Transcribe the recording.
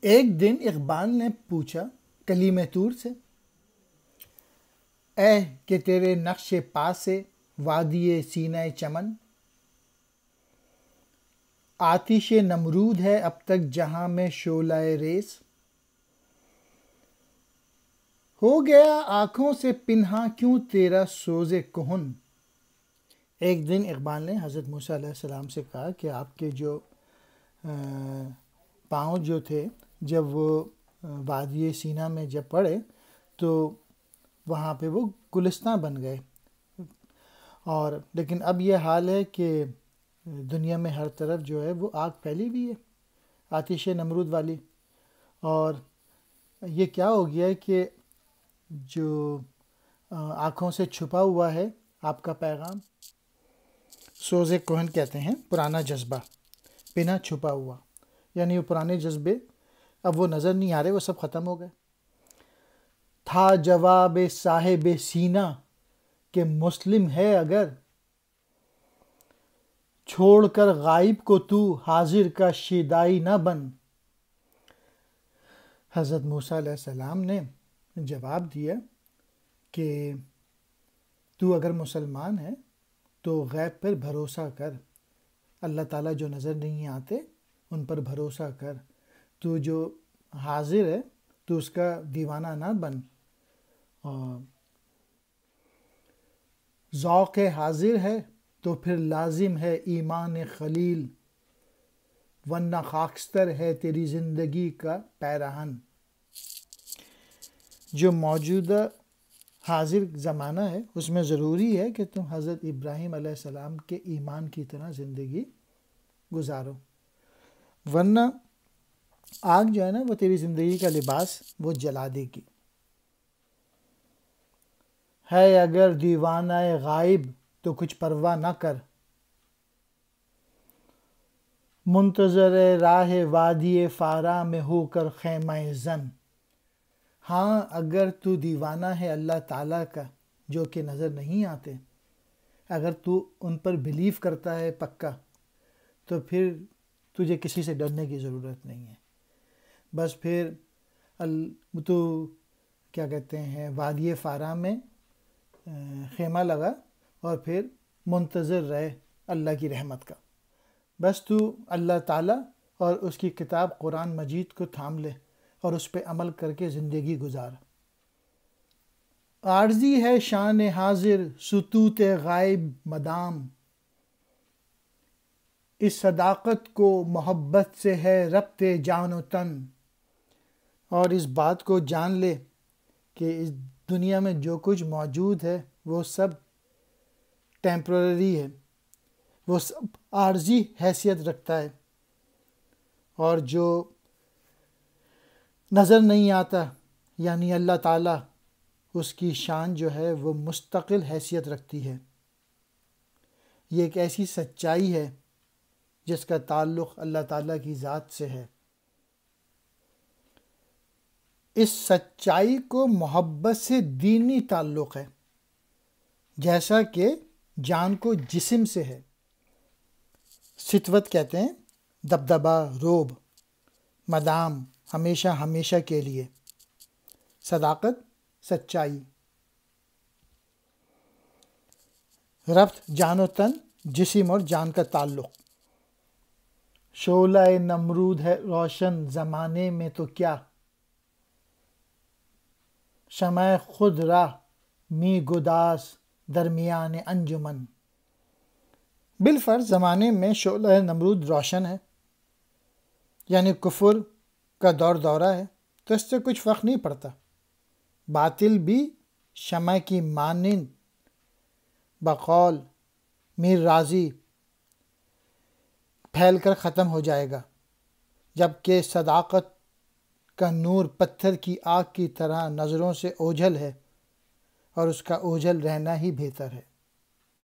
ایک دن اقبال نے پوچھا کلیم طور سے، اے کہ تیرے نقش پا سے وادی سینہ چمن، آتش نمرود ہے اب تک جہاں میں شعلہ ریس، ہو گیا آنکھوں سے پنہاں کیوں تیرا سوز کہن۔ ایک دن اقبال نے حضرت موسیٰ علیہ السلام سے کہا کہ آپ کے جو پاؤں جو تھے جب وہ وادی سینہ میں جب پڑے تو وہاں پہ وہ گلستان بن گئے، اور لیکن اب یہ حال ہے کہ دنیا میں ہر طرف جو ہے وہ آگ پھیلی ہوئی ہے، آتش نمرود والی، اور یہ کیا ہو گیا ہے کہ جو آنکھوں سے چھپا ہوا ہے آپ کا پیغام، سوز کہن کہتے ہیں پرانا جذبہ، بنا چھپا ہوا، یعنی وہ پرانے جذبے اب وہ نظر نہیں آ رہے، وہ سب ختم ہو گئے۔ تھا جواب صاحب سینہ کہ مسلم ہے اگر، چھوڑ کر غائب کو تو حاضر کا شیدائی نہ بن۔ حضرت موسیٰ علیہ السلام نے جواب دیا کہ تو اگر مسلمان ہے تو غیب پر بھروسہ کر، اللہ تعالیٰ جو نظر نہیں آتے ان پر بھروسہ کر، تو جو حاضر ہے تو اس کا دیوانہ نہ بن، اور ذوق حاضر ہے تو پھر لازم ہے ایمان خلیل، ورنہ خاکستر ہے تیری زندگی کا پیرہن۔ جو موجودہ حاضر زمانہ ہے اس میں ضروری ہے کہ تم حضرت ابراہیم علیہ السلام کے ایمان کی طرح زندگی گزارو، ورنہ آگ جو ہے نا وہ تیری زندگی کا لباس وہ جلا دے گی۔ ہے اگر دیوانہ غائب تو کچھ پرواہ نہ کر، منتظر راہ وادی فارا میں ہو کر خیمہ زن۔ ہاں اگر تو دیوانہ ہے اللہ تعالیٰ کا جو کہ نظر نہیں آتے، اگر تو ان پر بلیف کرتا ہے پکا، تو پھر تجھے کسی سے ڈرنے کی ضرورت نہیں ہے، بس پھر تو کیا کہتے ہیں وادی فارا میں خیمہ لگا اور پھر منتظر رہے اللہ کی رحمت کا، بس تو اللہ تعالیٰ اور اس کی کتاب قرآن مجید کو تھام لے اور اس پہ عمل کر کے زندگی گزار۔ عارضی ہے شان حاضر سطوط غائب مدام، اس صداقت کو محبت سے ہے ربط جان و تن۔ اور اس بات کو جان لے کہ اس دنیا میں جو کچھ موجود ہے وہ سب ٹیمپرری ہے، وہ سب عارضی حیثیت رکھتا ہے، اور جو نظر نہیں آتا یعنی اللہ تعالیٰ، اس کی شان جو ہے وہ مستقل حیثیت رکھتی ہے۔ یہ ایک ایسی سچائی ہے جس کا تعلق اللہ تعالیٰ کی ذات سے ہے۔ اس سچائی کو محبت سے دینی تعلق ہے، جیسا کہ جان کو جسم سے ہے۔ سطوت کہتے ہیں دبدبا، روب، مدام ہمیشہ ہمیشہ کے لیے، صداقت سچائی، ربط جان و تن جسم اور جان کا تعلق۔ شعلہ نمرود ہے روشن زمانے میں تو کیا، شمع خود راہ می گداز درمیان انجمن۔ بالفرض زمانے میں شعلہ نمرود روشن ہے، یعنی کفر کا دور دورہ ہے، تو اس سے کچھ فرق نہیں پڑتا، باطل بھی شمع کی مانند بقول میر رازی پھیل کر ختم ہو جائے گا، جبکہ صداقت کا نور پتھر کی آگ کی طرح نظروں سے اوجھل ہے، اور اس کا اوجھل رہنا ہی بہتر ہے۔